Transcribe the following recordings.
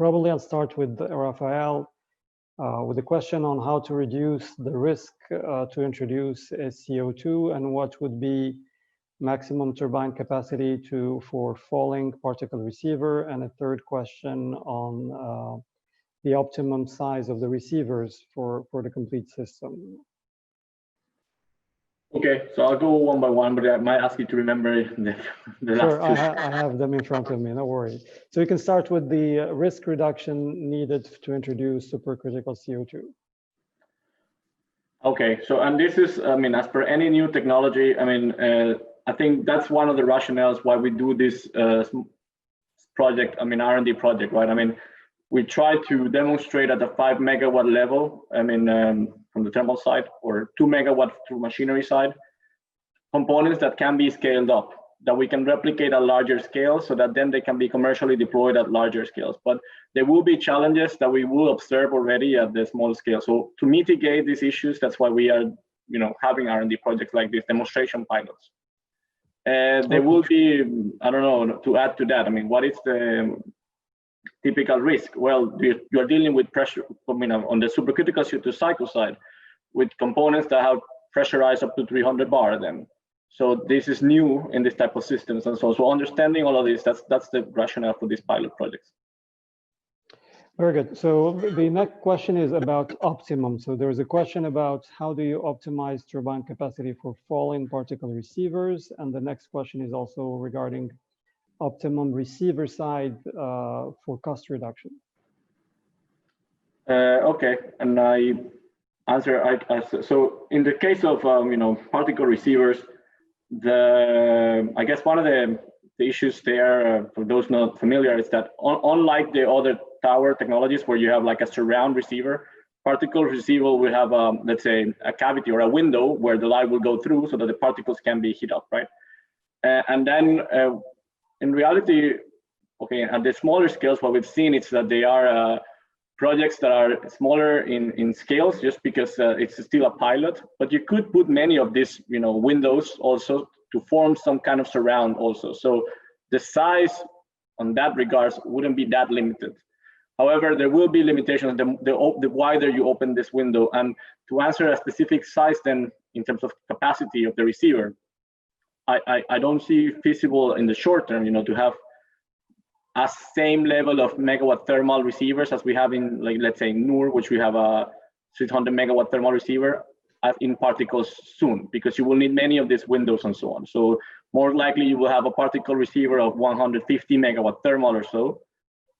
Probably I'll start with Rafael with a question on how to reduce the risk to introduce a CO2 and what would be maximum turbine capacity for falling particle receiver, and a third question on the optimum size of the receivers for the complete system. Okay, so I'll go one by one, but I might ask you to remember the Sure, last two. I have them in front of me, no worry. So you can start with the risk reduction needed to introduce supercritical CO2. Okay, so, and this is, I mean, as per any new technology, I mean, I think that's one of the rationales why we do this project, I mean, R&D project, right? I mean, we try to demonstrate at the 5 megawatt level, I mean, from the thermal side, or 2 megawatt through machinery side, components that can be scaled up, that we can replicate at larger scale so that then they can be commercially deployed at larger scales. But there will be challenges that we will observe already at the small scale. So to mitigate these issues, that's why we are, you know, having R&D projects like this, demonstration pilots. There will be, I don't know, to add to that, I mean, what is the typical risk? Well, you're dealing with pressure, I mean, on the supercritical CO2 cycle side, with components that have pressurized up to 300 bar then. So this is new in this type of systems, and so understanding all of this, that's the rationale for these pilot projects. Very good. So the next question is about optimum. So there's a question about how do you optimize turbine capacity for falling particle receivers, and the next question is also regarding optimum receiver side for cost reduction. Okay, and I answer. So in the case of you know, particle receivers, I guess one of the issues there, for those not familiar, is that unlike the other tower technologies where you have like a surround receiver, particle receiver will have let's say a cavity or a window where the light will go through so that the particles can be heat up, right? And then in reality, okay, at the smaller scales, what we've seen is that they are projects that are smaller in scales, just because it's still a pilot. But you could put many of these, you know, windows also to form some kind of surround also. So the size on that regards wouldn't be that limited. However, there will be limitations the wider you open this window. And to answer a specific size then in terms of capacity of the receiver, I don't see feasible in the short term, you know, to have a same level of megawatt thermal receivers as we have in, like, let's say NUR, which we have a 600 megawatt thermal receiver in particles soon, because you will need many of these windows and so on. So more likely you will have a particle receiver of 150 megawatt thermal or so,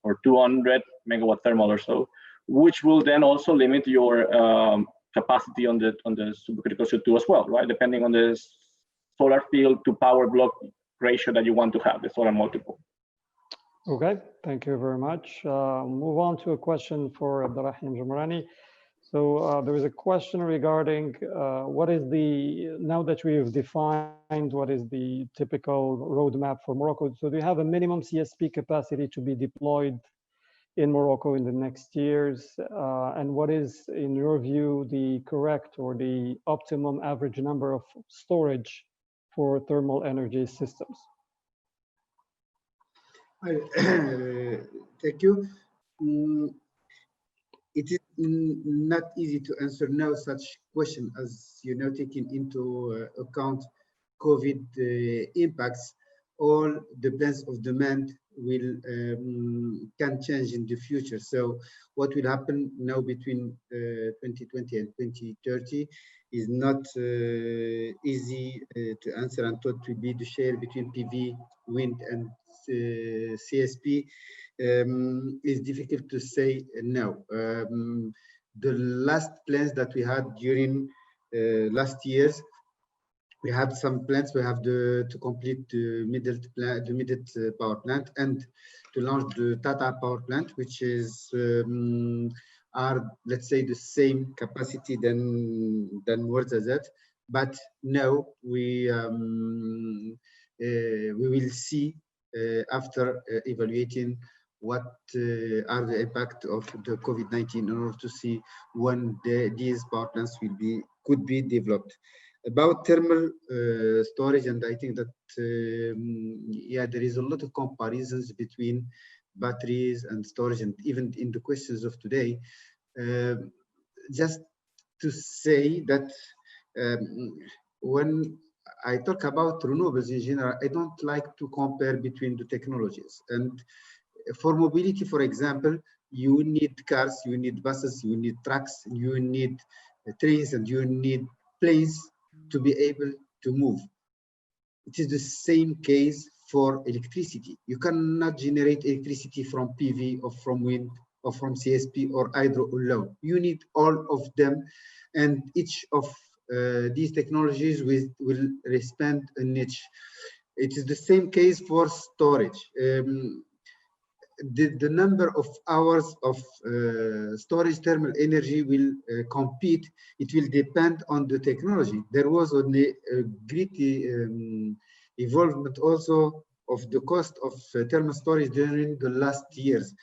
or 200 megawatt thermal or so, which will then also limit your capacity on the supercritical CO2 as well, right? Depending on the solar field to power block ratio that you want to have, the solar multiple. Okay, thank you very much. Move on to a question for Abdurrahim Jamrani. So there is a question regarding what is the, now that we have defined what is the typical roadmap for Morocco, so do you have a minimum CSP capacity to be deployed in Morocco in the next years? And what is, in your view, the correct or the optimum average number of storage for thermal energy systems? Thank you. It is not easy to answer now such question, as you know, taking into account COVID impacts. All the plans of demand will can change in the future. So what will happen now between 2020 and 2030 is not easy to answer, and what will be the share between PV, wind, and CSP is difficult to say now. The last plans that we had during last years, we had some plans. We have to complete the middle power plant and to launch the Tata power plant, which is are, let's say, the same capacity than Ouarzazate. But now we will see after evaluating what are the impact of the COVID-19 in order to see when these power plants could be developed. About thermal storage, and I think that yeah, there is a lot of comparisons between batteries and storage, and even in the questions of today, just to say that when I talk about renewables in general, I don't like to compare between the technologies. And for mobility, for example, you need cars, you need buses, you need trucks, you need trains, and you need planes to be able to move. It is the same case for electricity. You cannot generate electricity from PV or from wind or from CSP or hydro alone. You need all of them, and each of these technologies will respond a niche. It is the same case for storage. The number of hours of storage thermal energy will compete. It will depend on the technology. There was a great evolvement also of the cost of thermal storage during the last years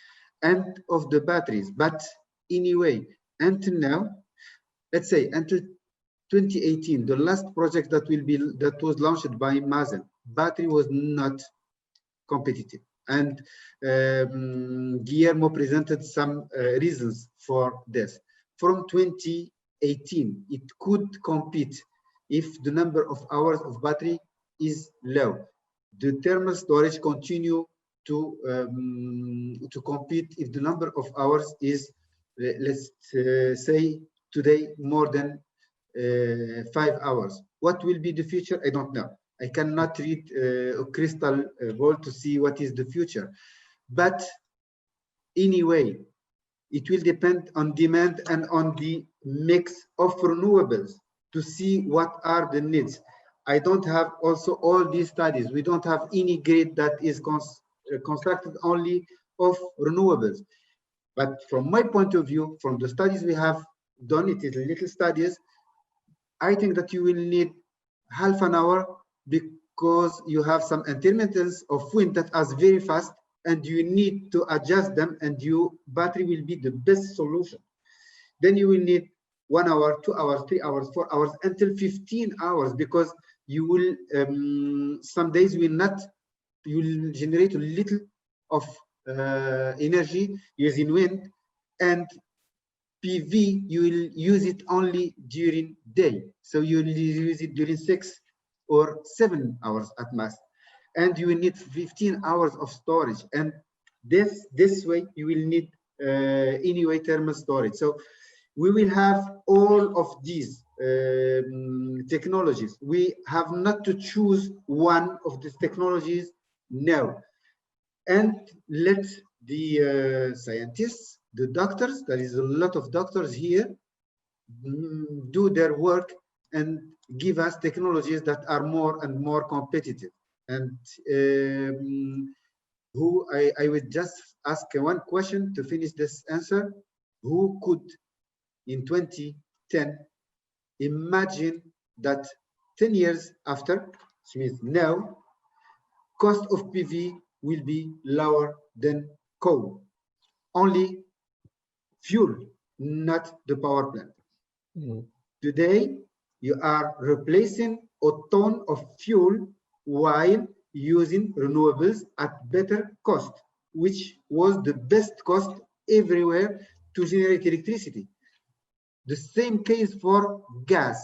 and of the batteries. But anyway, until now, let's say until 2018, the last project that was launched by MASEN, battery was not competitive. And Guillermo presented some reasons for this. From 2018, it could compete if the number of hours of battery is low. The thermal storage continue to compete if the number of hours is, let's say today, more than 5 hours. What will be the future? I don't know. I cannot read a crystal ball to see what is the future. But anyway, it will depend on demand and on the mix of renewables to see what are the needs. I don't have also all these studies. We don't have any grid that is constructed only of renewables. But from my point of view, from the studies we have done, it is little studies, I think that you will need half an hour because you have some intermittence of wind that is very fast and you need to adjust them, and your battery will be the best solution. Then you will need 1 hour, 2 hours, 3 hours, 4 hours, until 15 hours, because you will, some days you will generate a little of energy using wind, and PV, you will use it only during day. So you will use it during 6 or 7 hours at max. And you will need 15 hours of storage. And this way you will need anyway thermal storage. So we will have all of these technologies. We have not to choose one of these technologies now. And let the scientists, the doctors, there is a lot of doctors here, do their work and give us technologies that are more and more competitive. And I would just ask one question to finish this answer. Who could in 2010 imagine that 10 years after, which means now, cost of PV will be lower than coal? Only fuel, not the power plant. Today, you are replacing a ton of fuel while using renewables at better cost, which was the best cost everywhere to generate electricity. The same case for gas.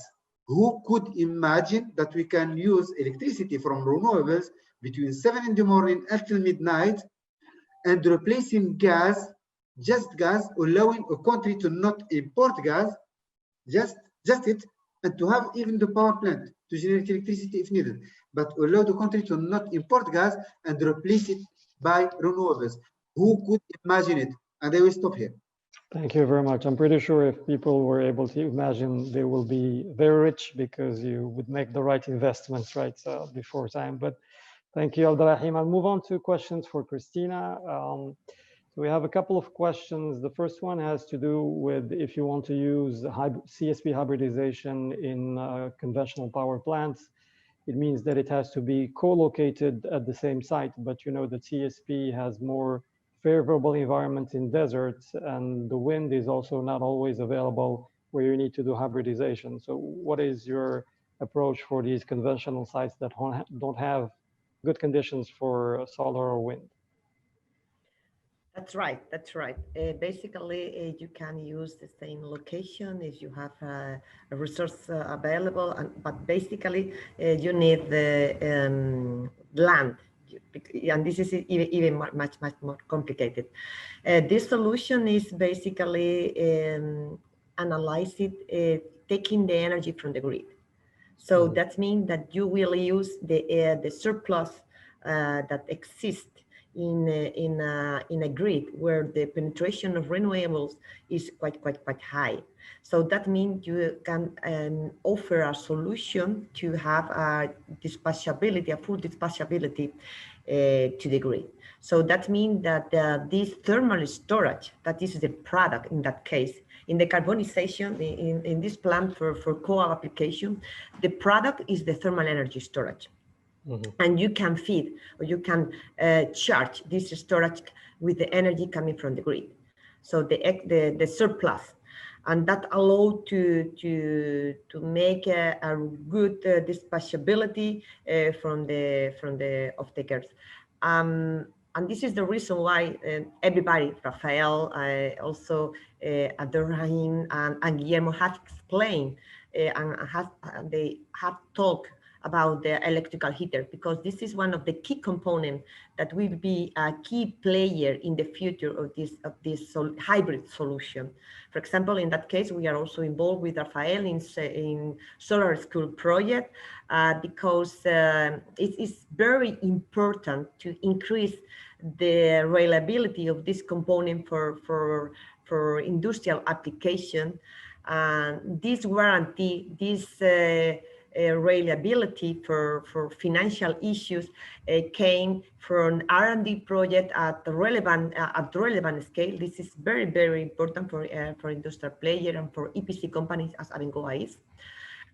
Who could imagine that we can use electricity from renewables between 7 in the morning until midnight and replacing gas, just gas, allowing a country to not import gas, just it, and to have even the power plant to generate electricity if needed, but allow the country to not import gas and replace it by renewables. Who could imagine it? And I will stop here. Thank you very much. I'm pretty sure if people were able to imagine, they will be very rich because you would make the right investments right before time. But thank you, Abdelrahim. I'll move on to questions for Christina. So we have a couple of questions. The first one has to do with if you want to use CSP hybridization in conventional power plants, it means that it has to be co-located at the same site. But you know that CSP has more favorable environments in deserts, and the wind is also not always available where you need to do hybridization. So what is your approach for these conventional sites that don't have good conditions for solar or wind? That's right. That's right. Basically, you can use the same location if you have a resource available, but basically, you need the land. And this is even much more complicated. This solution is basically analyzing, taking the energy from the grid. So that means that you will use the surplus that exists in a grid where the penetration of renewables is quite high. So that means you can offer a solution to have a dispatchability, a full dispatchability to the grid. So that means that this thermal storage, that is the product in that case, in the carbonization, in this plant for coal application, the product is the thermal energy storage. And you can feed or you can charge this storage with the energy coming from the grid. So the surplus, and that allows to make a good dispatchability from the off-takers. And this is the reason why everybody, Rafael, also Abdurrahim and Guillermo have explained and they have talked about the electrical heater, because this is one of the key components that will be a key player in the future of this hybrid solution. For example, in that case, we are also involved with Rafael in solar school project because it is very important to increase the reliability of this component for industrial application. And this guarantee, this reliability for financial issues came from R&D project at relevant scale. This is very important for industrial player and for EPC companies as Abengoa is.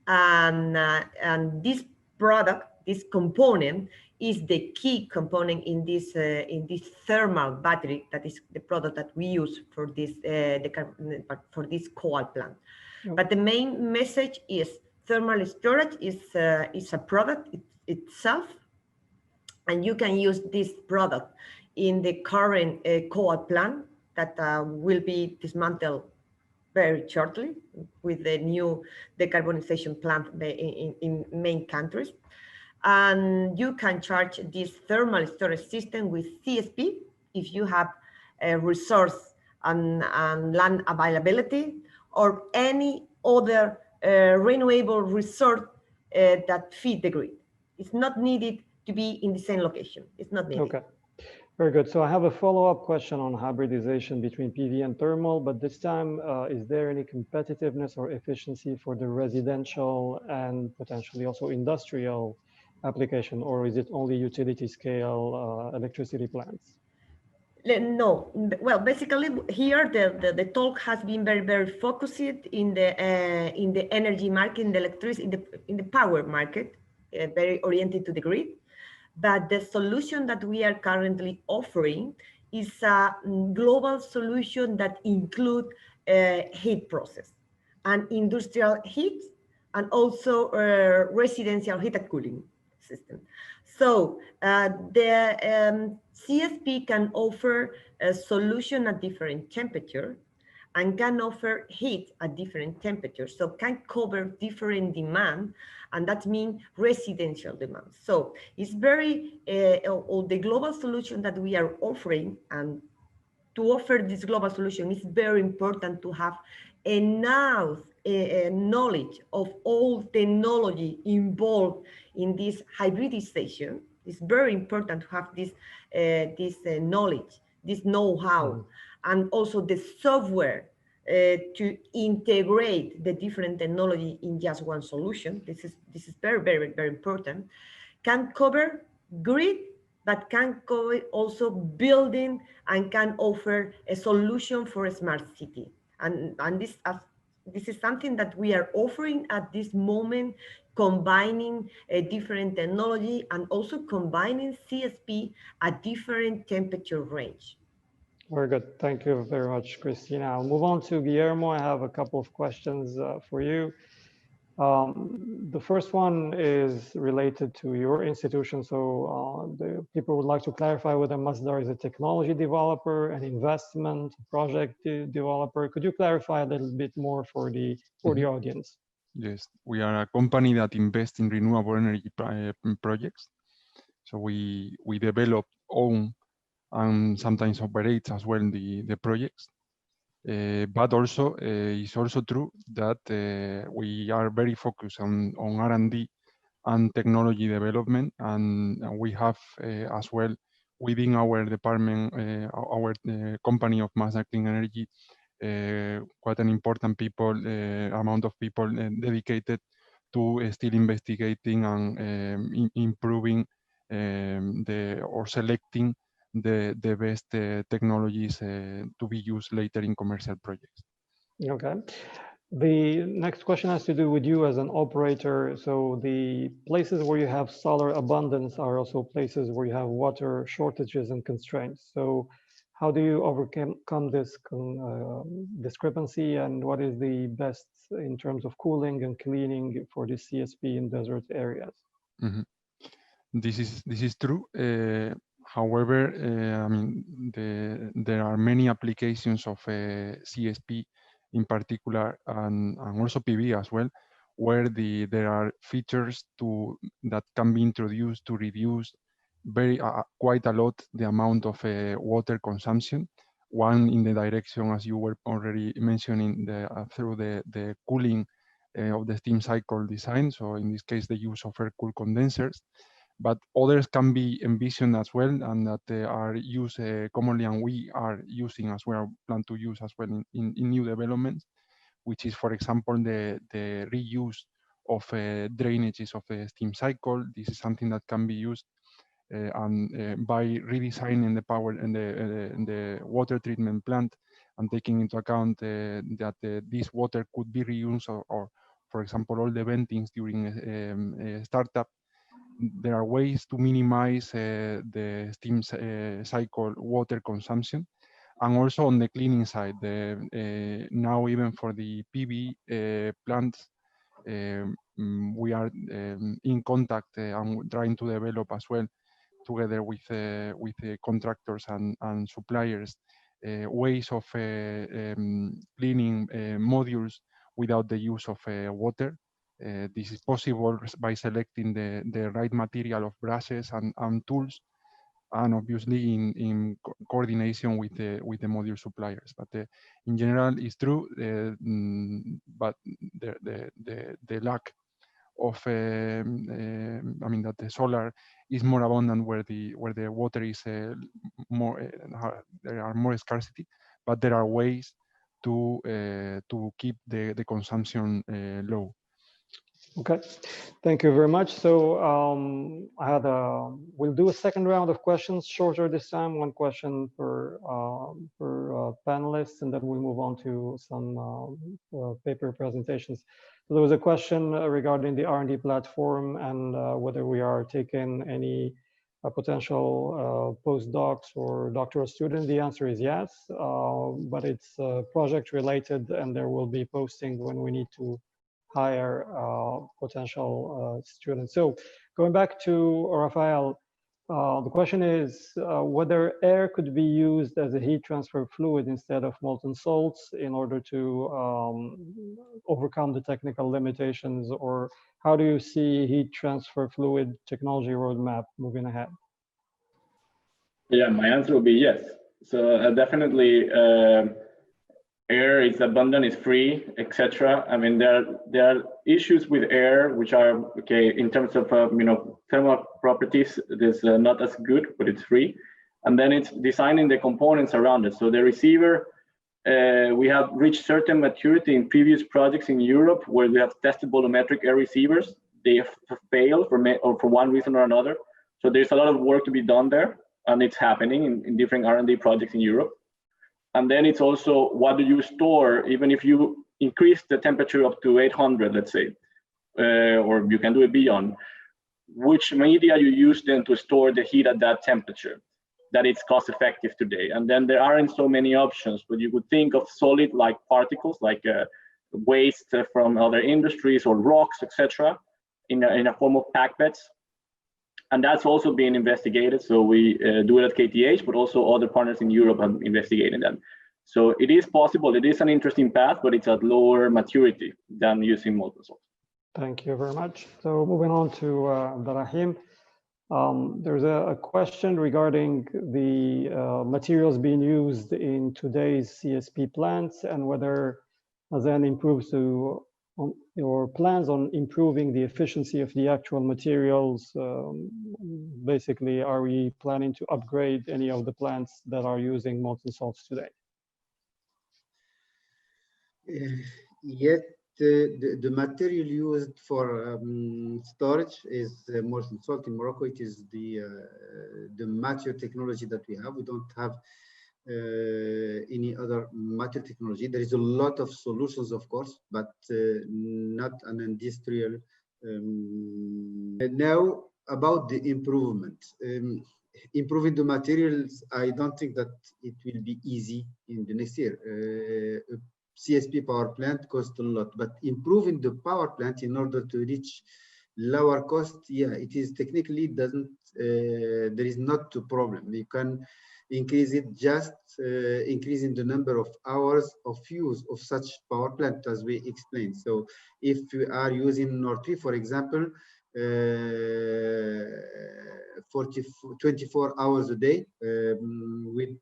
And this product, this component, is the key component in this thermal battery. That is the product that we use for this coal plant. Yep. But the main message is thermal storage is a product itself, and you can use this product in the current coal plant that will be dismantled very shortly with the new decarbonization plant in main countries. And you can charge this thermal storage system with CSP if you have a resource and land availability or any other renewable resource that feed the grid. It's not needed to be in the same location. It's not needed. Okay, very good. So I have a follow-up question on hybridization between PV and thermal, but this time, is there any competitiveness or efficiency for the residential and potentially also industrial application, or is it only utility scale electricity plants? No, well, basically here the talk has been very focused in the energy market, in the electricity, in the power market, very oriented to the grid. But the solution that we are currently offering is a global solution that includes heat process and industrial heat, and also residential heat and cooling system. So the CSP can offer a solution at different temperature and can offer heat at different temperatures. So can cover different demand, and that means residential demand. So it's very, the global solution that we are offering, and to offer this global solution, it's very important to have enough knowledge of all technology involved in this hybridization. It's very important to have this knowledge, this know-how, and also the software to integrate the different technology in just one solution. This is very important. Can cover grid, but can cover also building, and can offer a solution for a smart city. And this is something that we are offering at this moment, combining a different technology and also combining CSP at different temperature range. Very good. Thank you very much, Christina. I'll move on to Guillermo. I have a couple of questions for you. The first one is related to your institution. So the people would like to clarify whether Masdar is a technology developer, an investment project developer. Could you clarify a little bit more for the audience? Yes, we are a company that invests in renewable energy projects. So we develop, own, and sometimes operate as well the projects. But also, it's also true that we are very focused on R&D and technology development, and we have as well within our department, our company of Masdar Clean Energy, quite an important amount of people dedicated to still investigating and improving or selecting the best technologies to be used later in commercial projects. Okay. The next question has to do with you as an operator. So the places where you have solar abundance are also places where you have water shortages and constraints. So how do you overcome this discrepancy, and what is the best in terms of cooling and cleaning for the CSP in desert areas? Mm-hmm. This is true. However, I mean, there are many applications of CSP in particular, and also PV as well, where there are features that can be introduced to reduce quite a lot the amount of water consumption. One in the direction, as you were already mentioning, through the cooling of the steam cycle design. So in this case, the use of air-cooled condensers. But others can be envisioned as well, and that they are used commonly, and we are using as well, plan to use as well in new developments, which is, for example, the reuse of drainages of the steam cycle. This is something that can be used by redesigning the power and the water treatment plant, and taking into account that this water could be reused, or for example, all the ventings during startup. There are ways to minimize the steam cycle water consumption. And also on the cleaning side, now even for the PV plants, we are in contact and trying to develop as well, together with contractors and suppliers, ways of cleaning modules without the use of water. This is possible by selecting the right material of brushes and tools, and obviously in coordination with the module suppliers. But in general, it's true. But the lack of, I mean, that the solar is more abundant where the water is more. There are more scarcity, but there are ways to keep the consumption low. Okay, thank you very much. So we'll do a second round of questions, shorter this time, one question per panelist, and then we'll move on to some paper presentations. So there was a question regarding the R&D platform and whether we are taking any potential postdocs or doctoral students. The answer is yes, but it's project related, and there will be posting when we need to hire potential students. So going back to Rafael, the question is whether air could be used as a heat transfer fluid instead of molten salts in order to overcome the technical limitations, or how do you see heat transfer fluid technology roadmap moving ahead? Yeah, my answer will be yes. So definitely air is abundant, is free, etc. I mean, there are issues with air which are okay in terms of thermal properties. It is not as good, but it's free. And then it's designing the components around it. So the receiver, we have reached certain maturity in previous projects in Europe where we have tested volumetric air receivers. They have failed for one reason or another. So there's a lot of work to be done there, and it's happening in different R&D projects in Europe. And then it's also, what do you store, even if you increase the temperature up to 800, let's say, or you can do it beyond, which media you use then to store the heat at that temperature, that it's cost effective today. And then there aren't so many options, but you could think of solid like particles, like waste from other industries or rocks, etc., in a form of pack beds. And that's also being investigated. So we do it at KTH, but also other partners in Europe have investigated that. So it is possible. It is an interesting path, but it's at lower maturity than using molten salt. Thank you very much. So moving on to Abderrahim. There's a question regarding the materials being used in today's CSP plants and whether MASEN improves to or plans on improving the efficiency of the actual materials. Basically, are we planning to upgrade any of the plants that are using molten salts today? Yet the material used for storage is molten salt in Morocco. It is the mature technology that we have. We don't have any other mature technology. There is a lot of solutions, of course, but not an industrial. Now about the improvement. Improving the materials, I don't think that it will be easy in the next year. CSP power plant costs a lot, but improving the power plant in order to reach lower cost, yeah, it is technically doesn't, there is not a problem. We can increase it, just increasing the number of hours of use of such power plant, as we explained. So if we are using Nord 3, for example, 24 hours a day with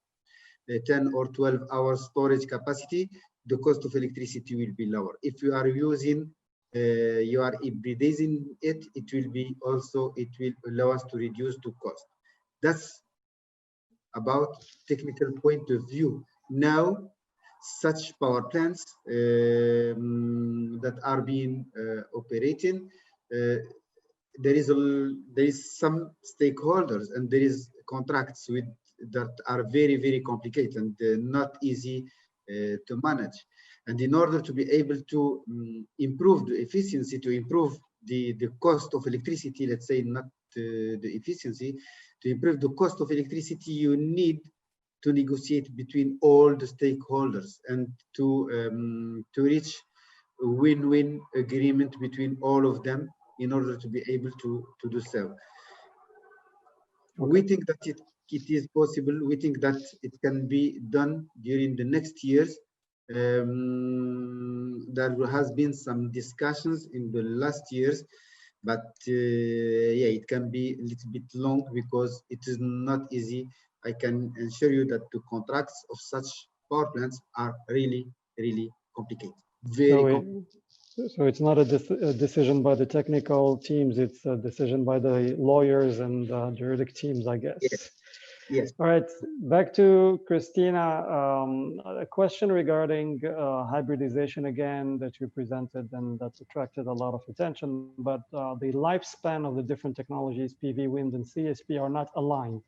10 or 12 hours storage capacity, the cost of electricity will be lower. If you are using, you are hybridizing it, it will be also, it will allow us to reduce the cost. That's about technical point of view. Now, such power plants that are being operating, there is some stakeholders and there is contracts with that are very, very complicated and not easy to manage. And in order to be able to improve the efficiency, to improve the cost of electricity, let's say not the efficiency, to improve the cost of electricity, you need to negotiate between all the stakeholders and to reach a win-win agreement between all of them in order to be able to do so. Okay. We think that it is possible. We think that it can be done during the next years. There has been some discussions in the last years, but yeah, it can be a little bit long because it is not easy. I can assure you that the contracts of such power plants are really, really complicated. Very complicated. So it's not a decision by the technical teams, it's a decision by the lawyers and juridic teams, I guess. Yes. Yes. All right, back to Christina. A question regarding hybridization again that you presented and that's attracted a lot of attention, but the lifespan of the different technologies, PV, wind, and CSP are not aligned.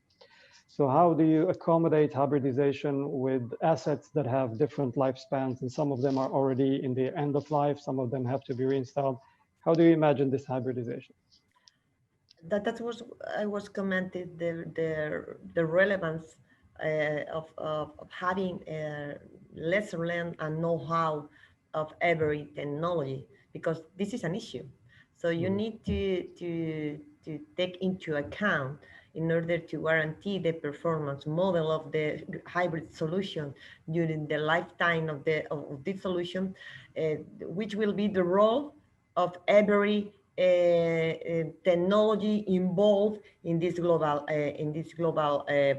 So how do you accommodate hybridization with assets that have different lifespans, and some of them are already in the end of life, some of them have to be reinstalled? How do you imagine this hybridization? That was, I was commented the relevance of having lesson learned and know-how of every technology, because this is an issue. So you need to take into account in order to guarantee the performance model of the hybrid solution during the lifetime of this solution, which will be the role of every technology involved in this global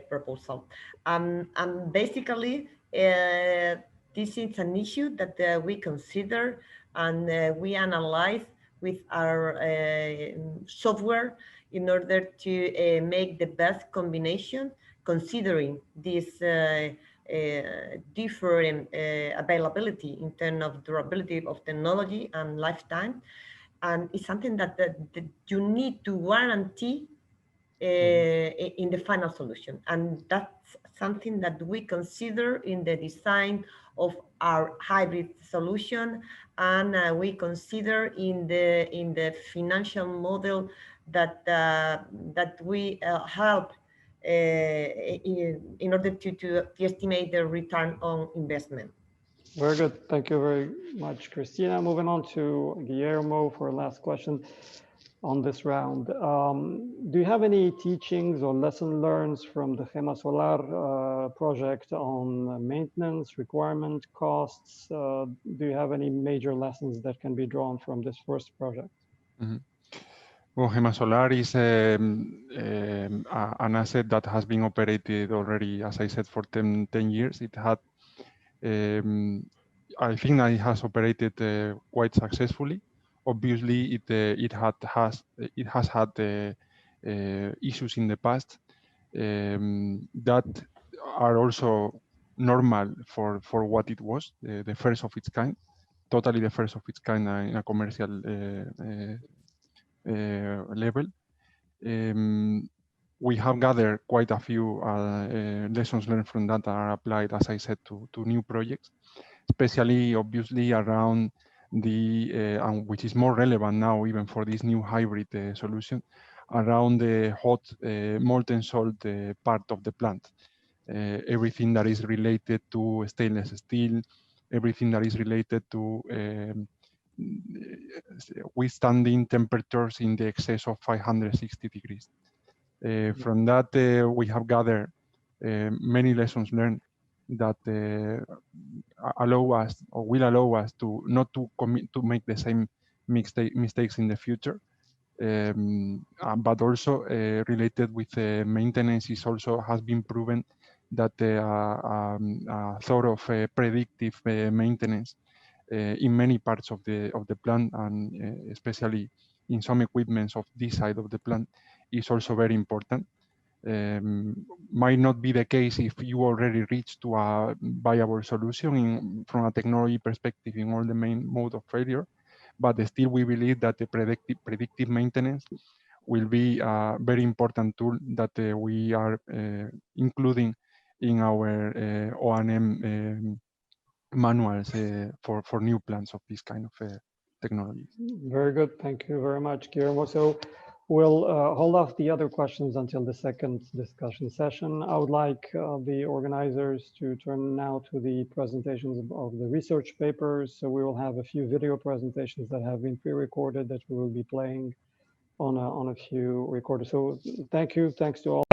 proposal. And basically, this is an issue that we consider and we analyze with our software in order to make the best combination, considering this different availability in terms of durability of technology and lifetime. And it's something that you need to guarantee in the final solution. And that's something that we consider in the design of our hybrid solution, and we consider in the financial model that we help in order to estimate the return on investment. Very good. Thank you very much, Christina. Moving on to Guillermo for a last question on this round. Do you have any teachings or lesson learned from the Gema Solar project on maintenance, requirement, costs? Do you have any major lessons that can be drawn from this first project? Mm-hmm. Well, Gema Solar is an asset that has been operated already, as I said, for 10 years. It had, I think that it has operated quite successfully. Obviously, it has had issues in the past that are also normal for what it was, the first of its kind, totally the first of its kind in a commercial level. We have gathered quite a few lessons learned from that are applied, as I said, to new projects, especially obviously around the, which is more relevant now even for this new hybrid solution, around the hot molten salt part of the plant. Everything that is related to stainless steel, everything that is related to withstanding temperatures in the excess of 560 degrees. From that, we have gathered many lessons learned that allow us or will allow us to not to commit to make the same mistakes in the future. But also related with maintenance is also has been proven that sort of predictive maintenance in many parts of the plant, and especially in some equipments of this side of the plant, is also very important. Might not be the case if you already reached to a viable solution from a technology perspective in all the main mode of failure, but still we believe that the predictive maintenance will be a very important tool that we are including in our O&M manuals for new plants of this kind of technologies. Very good. Thank you very much, Guillermo. So we'll hold off the other questions until the second discussion session. I would like the organizers to turn now to the presentations of the research papers. So we will have a few video presentations that have been pre-recorded that we will be playing on a few recorders. So thank you. Thanks to all.